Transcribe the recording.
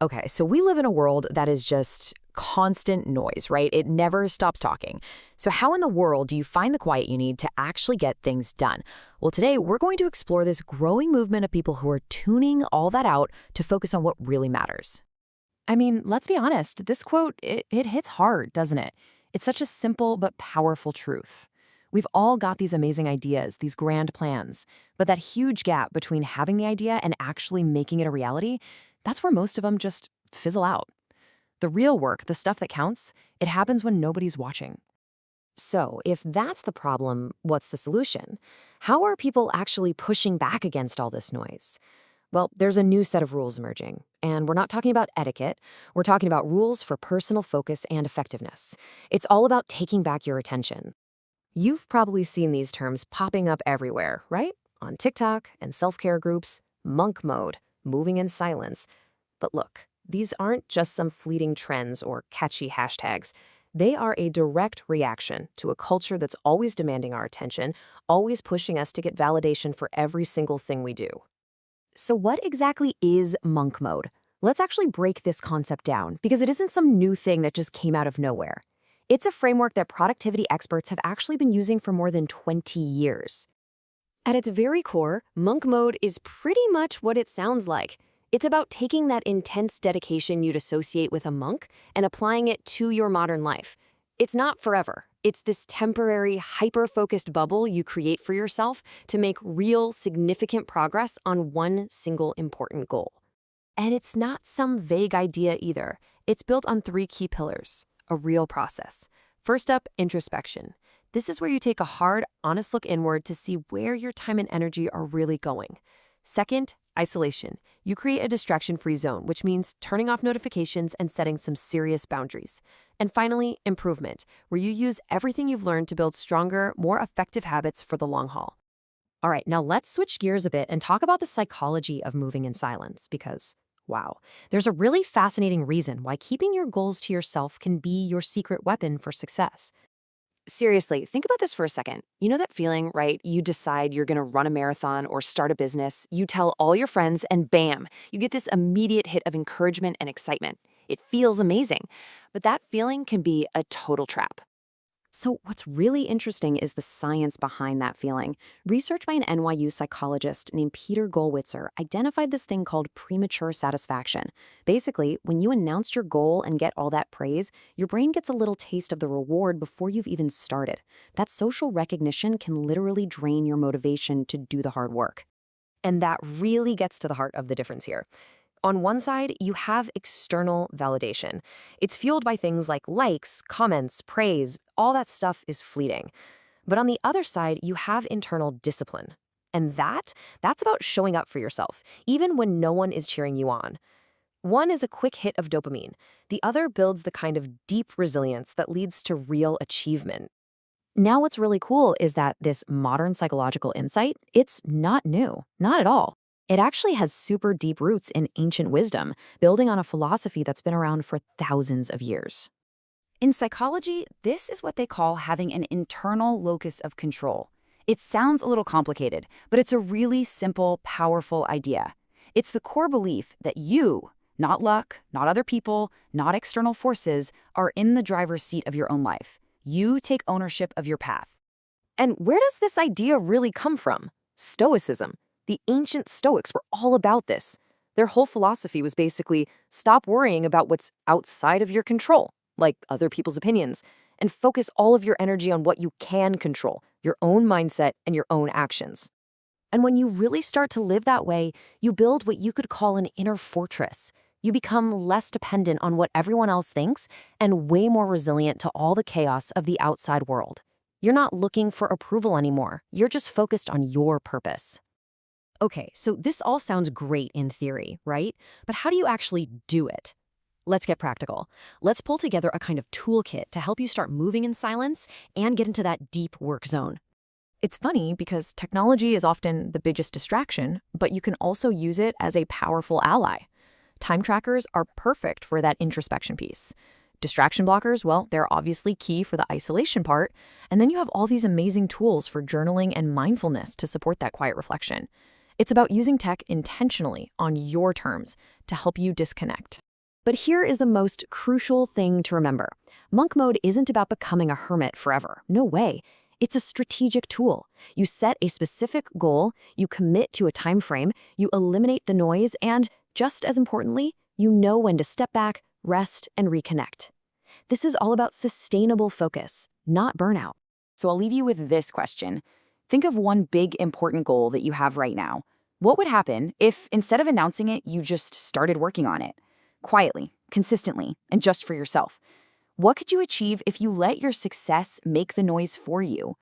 Okay, so we live in a world that is just constant noise, right? It never stops talking. So how in the world do you find the quiet you need to actually get things done? Well, today we're going to explore this growing movement of people who are tuning all that out to focus on what really matters. I mean, let's be honest, this quote, it hits hard, doesn't it? It's such a simple but powerful truth. We've all got these amazing ideas, these grand plans, but that huge gap between having the idea and actually making it a reality, that's where most of them just fizzle out. The real work, the stuff that counts, it happens when nobody's watching. So, if that's the problem, what's the solution? How are people actually pushing back against all this noise? Well, there's a new set of rules emerging, and we're not talking about etiquette. We're talking about rules for personal focus and effectiveness. It's all about taking back your attention. You've probably seen these terms popping up everywhere, right? On TikTok and self-care groups, monk mode, moving in silence. But look, these aren't just some fleeting trends or catchy hashtags. They are a direct reaction to a culture that's always demanding our attention, always pushing us to get validation for every single thing we do. So what exactly is monk mode? Let's actually break this concept down because it isn't some new thing that just came out of nowhere. It's a framework that productivity experts have actually been using for more than 20 years. At its very core, monk mode is pretty much what it sounds like. It's about taking that intense dedication you'd associate with a monk and applying it to your modern life. It's not forever. It's this temporary, hyper-focused bubble you create for yourself to make real, significant progress on one single important goal. And it's not some vague idea either. It's built on three key pillars, a real process. First up, introspection. This is where you take a hard, honest look inward to see where your time and energy are really going. Second, isolation. You create a distraction-free zone, which means turning off notifications and setting some serious boundaries. And finally, improvement, where you use everything you've learned to build stronger, more effective habits for the long haul. All right, now let's switch gears a bit and talk about the psychology of moving in silence because, wow, there's a really fascinating reason why keeping your goals to yourself can be your secret weapon for success. Seriously, think about this for a second. You know that feeling, right? You decide you're going to run a marathon or start a business, you tell all your friends, and bam, you get this immediate hit of encouragement and excitement. It feels amazing, but that feeling can be a total trap. So what's really interesting is the science behind that feeling. Research by an NYU psychologist named Peter Gollwitzer identified this thing called premature satisfaction. Basically, when you announce your goal and get all that praise, your brain gets a little taste of the reward before you've even started. That social recognition can literally drain your motivation to do the hard work. And that really gets to the heart of the difference here. On one side, you have external validation. It's fueled by things like likes, comments, praise. All that stuff is fleeting. But on the other side, you have internal discipline. And that's about showing up for yourself, even when no one is cheering you on. One is a quick hit of dopamine. The other builds the kind of deep resilience that leads to real achievement. Now what's really cool is that this modern psychological insight, it's not new, not at all. It actually has super deep roots in ancient wisdom, building on a philosophy that's been around for thousands of years. In psychology, this is what they call having an internal locus of control. It sounds a little complicated, but it's a really simple, powerful idea. It's the core belief that you, not luck, not other people, not external forces, are in the driver's seat of your own life. You take ownership of your path. And where does this idea really come from? Stoicism. The ancient Stoics were all about this. Their whole philosophy was basically stop worrying about what's outside of your control, like other people's opinions, and focus all of your energy on what you can control, your own mindset and your own actions. And when you really start to live that way, you build what you could call an inner fortress. You become less dependent on what everyone else thinks and way more resilient to all the chaos of the outside world. You're not looking for approval anymore. You're just focused on your purpose. Okay, so this all sounds great in theory, right? But how do you actually do it? Let's get practical. Let's pull together a kind of toolkit to help you start moving in silence and get into that deep work zone. It's funny because technology is often the biggest distraction, but you can also use it as a powerful ally. Time trackers are perfect for that introspection piece. Distraction blockers, well, they're obviously key for the isolation part. And then you have all these amazing tools for journaling and mindfulness to support that quiet reflection. It's about using tech intentionally on your terms to help you disconnect. But here is the most crucial thing to remember. Monk mode isn't about becoming a hermit forever. No way. It's a strategic tool. You set a specific goal, you commit to a time frame, you eliminate the noise, and, just as importantly, you know when to step back, rest, and reconnect. This is all about sustainable focus, not burnout. So I'll leave you with this question. Think of one big, important goal that you have right now. What would happen if, instead of announcing it, you just started working on it? Quietly, consistently, and just for yourself. What could you achieve if you let your success make the noise for you?